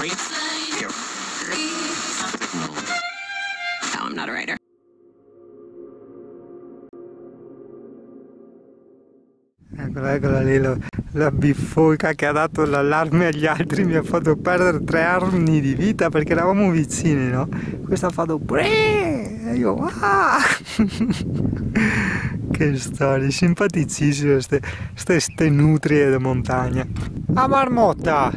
No, I'm not a writer. Eccola lì, la biffolca che ha dato l'allarme agli altri mi ha fatto perdere 3 anni di vita perché eravamo vicini, no? Questa ha fatto e io che storie, simpaticissime ste nutrie da montagna. A marmotta!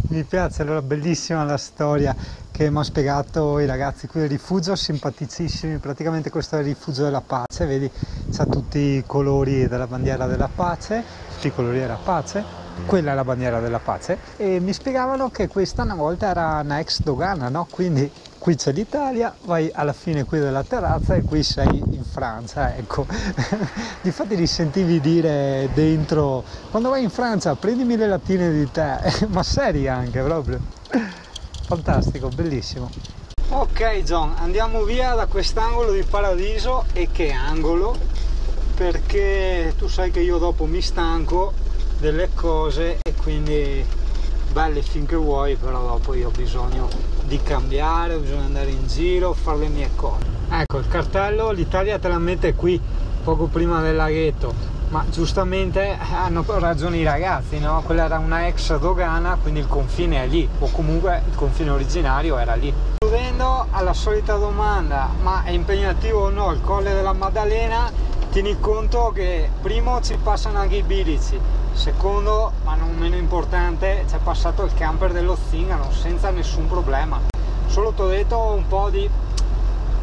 Mi piace, allora, bellissima la storia che mi ha spiegato i ragazzi qui del rifugio, simpaticissimi. Praticamente questo è il rifugio della pace, vedi, c'ha tutti i colori della bandiera della pace, tutti i colori della pace, quella è la bandiera della pace, e mi spiegavano che questa una volta era una ex dogana, no? Quindi qui c'è l'Italia, vai alla fine qui della terrazza e qui sei in Francia, ecco. Difatti li sentivi dire dentro, quando vai in Francia prendimi le lattine di tè, ma seri anche proprio. Fantastico, bellissimo. Ok John, andiamo via da quest'angolo di paradiso. E che angolo, perché tu sai che io dopo mi stanco delle cose e quindi belle finché vuoi, però dopo io ho bisogno di cambiare, ho bisogno di andare in giro, fare le mie cose. Ecco il cartello, l'Italia te la mette qui poco prima del laghetto, ma giustamente hanno ragione i ragazzi, no? Quella era una ex dogana, quindi il confine è lì, o comunque il confine originario era lì. Chiudendo alla solita domanda, ma è impegnativo o no il Colle della Maddalena? Tieni conto che primo ci passano anche i bilici, secondo, ma non meno importante, c'è passato il camper dello Zingaro senza nessun problema. Solo ti ho detto un po' di,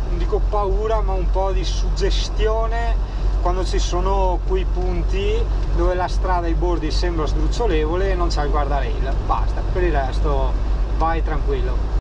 non dico paura, ma un po' di suggestione quando ci sono quei punti dove la strada ai bordi sembra sdrucciolevole e non c'è il guardrail. Basta, per il resto vai tranquillo.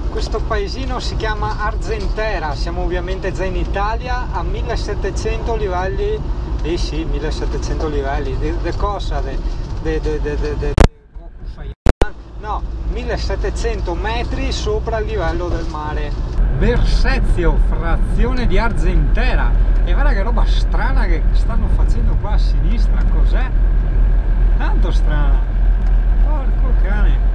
Questo paesino si chiama Argentera, siamo ovviamente già in Italia, a 1700 livelli, sì, 1700 livelli, di cosa? No, 1700 metri sopra il livello del mare. Bersezio, frazione di Argentera, e guarda che roba strana che stanno facendo qua a sinistra, cos'è? Tanto strana, porco cane.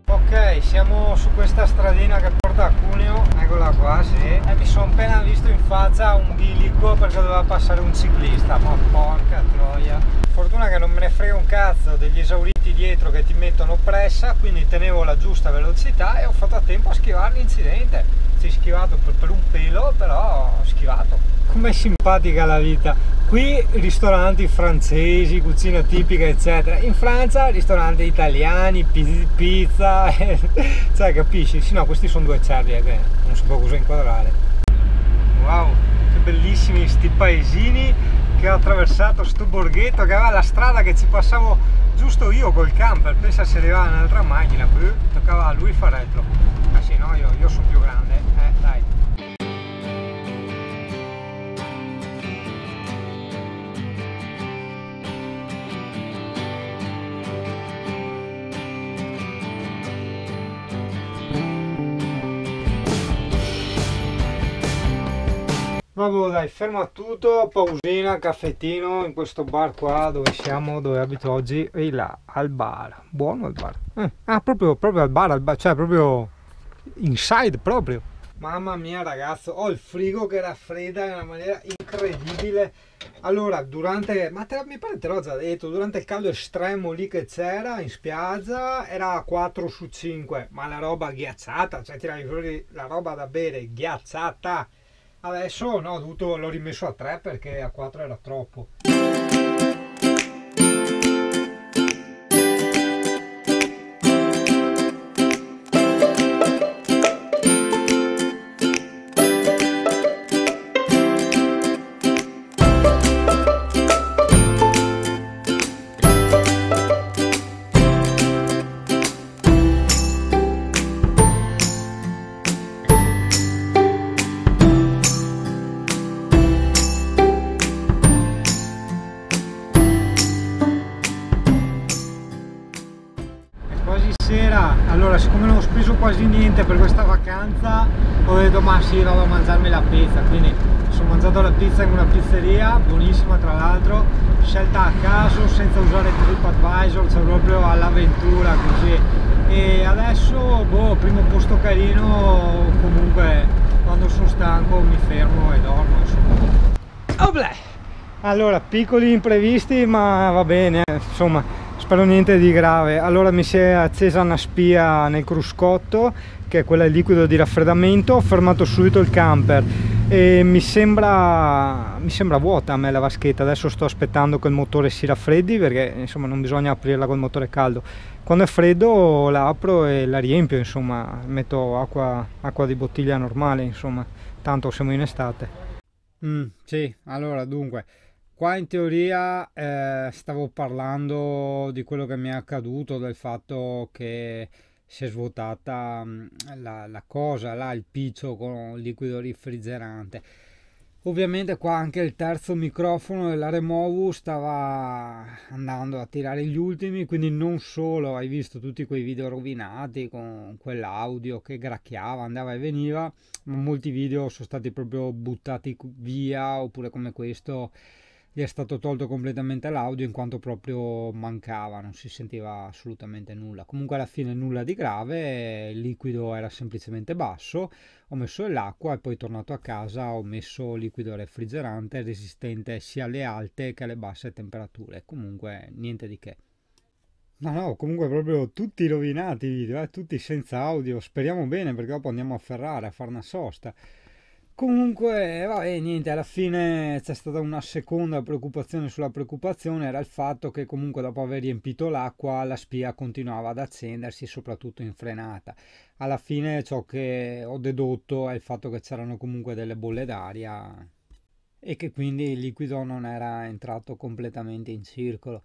Ok, siamo su questa stradina che porta a Cuneo, eccola qua, sì. E mi sono appena visto in faccia un bilico perché doveva passare un ciclista, ma porca troia. Fortuna che non me ne frega un cazzo degli esauriti dietro che ti mettono pressa, quindi tenevo la giusta velocità e ho fatto a tempo a schivare l'incidente. Ci ho schivato per un pelo, però ho schivato. Com'è simpatica la vita. Qui ristoranti francesi, cucina tipica eccetera, in Francia ristoranti italiani, pizza, cioè capisci? Sì, no, questi sono due cerri che non si può cosa inquadrare. Wow, che bellissimi sti paesini che ho attraversato, sto borghetto che aveva la strada che ci passavo giusto io col camper, pensa se arrivava un'altra macchina, poi toccava a lui farello. Ah sì, no, io sono più grande, dai. Vabbè dai, fermo a tutto, pausina, caffettino in questo bar qua dove siamo, dove abito oggi, e là, al bar, buono il bar, proprio al bar, cioè proprio inside proprio, Mamma mia ragazzo, ho il frigo che raffredda in una maniera incredibile. Allora, mi pare te l'ho già detto, durante il caldo estremo lì che c'era in spiaggia era 4 su 5, ma la roba ghiacciata, cioè tiravi fuori la roba da bere ghiacciata. Adesso no, l'ho rimesso a 3 perché a 4 era troppo. Allora, siccome non ho speso quasi niente per questa vacanza, ho detto ma sì, vado a mangiarmi la pizza, quindi sono mangiato la pizza in una pizzeria, buonissima tra l'altro, scelta a caso, senza usare TripAdvisor, cioè proprio all'avventura così. E adesso, boh, primo posto carino, comunque quando sono stanco mi fermo e dormo, insomma. Oblè! Allora, piccoli imprevisti, ma va bene, insomma. Spero niente di grave. Allora mi si è accesa una spia nel cruscotto, che è quella del liquido di raffreddamento. Ho fermato subito il camper e mi sembra vuota a me la vaschetta. Adesso sto aspettando che il motore si raffreddi, perché insomma non bisogna aprirla col motore caldo. Quando è freddo la apro e la riempio, insomma metto acqua di bottiglia normale, insomma, tanto siamo in estate. Sì, allora dunque, qua in teoria stavo parlando di quello che mi è accaduto, del fatto che si è svuotata la cosa, là il piccio con il liquido refrigerante. Ovviamente qua anche il terzo microfono della Removu stava andando a tirare gli ultimi, quindi non solo hai visto tutti quei video rovinati con quell'audio che gracchiava, andava e veniva, ma molti video sono stati proprio buttati via, oppure come questo gli è stato tolto completamente l'audio in quanto proprio mancava, non si sentiva assolutamente nulla. Comunque alla fine nulla di grave, il liquido era semplicemente basso, ho messo dell'acqua e poi tornato a casa ho messo liquido refrigerante resistente sia alle alte che alle basse temperature. Comunque niente di che. No, comunque proprio tutti rovinati i video, tutti senza audio, speriamo bene perché dopo andiamo a Ferrara a fare una sosta. Comunque, vabbè, niente, alla fine c'è stata una seconda preoccupazione sulla preoccupazione, era il fatto che comunque dopo aver riempito l'acqua la spia continuava ad accendersi, soprattutto in frenata. Alla fine ciò che ho dedotto è il fatto che c'erano comunque delle bolle d'aria e che quindi il liquido non era entrato completamente in circolo.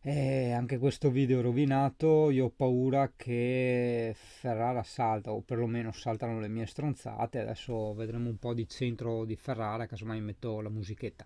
E anche questo video rovinato, io ho paura che Ferrara salta, o perlomeno saltano le mie stronzate. Adesso vedremo un po' di centro di Ferrara, casomai metto la musichetta.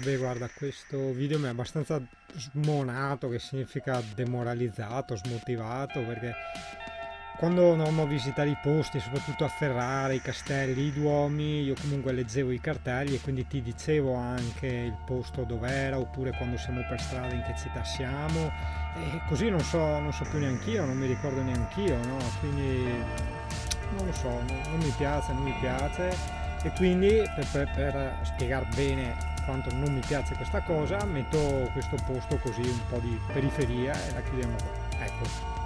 vabbè, guarda, questo video mi è abbastanza smonato, che significa demoralizzato, smotivato, perché quando andavamo a visitare i posti, soprattutto a Ferrara, i castelli, i duomi, io comunque leggevo i cartelli e quindi ti dicevo anche il posto dov'era, oppure quando siamo per strada in che città siamo, e così non so più neanch'io, non mi ricordo neanch'io, no? Quindi non lo so, non mi piace, e quindi per spiegare bene quanto non mi piace questa cosa, metto questo posto così un po' di periferia e la chiudiamo qua. Ecco.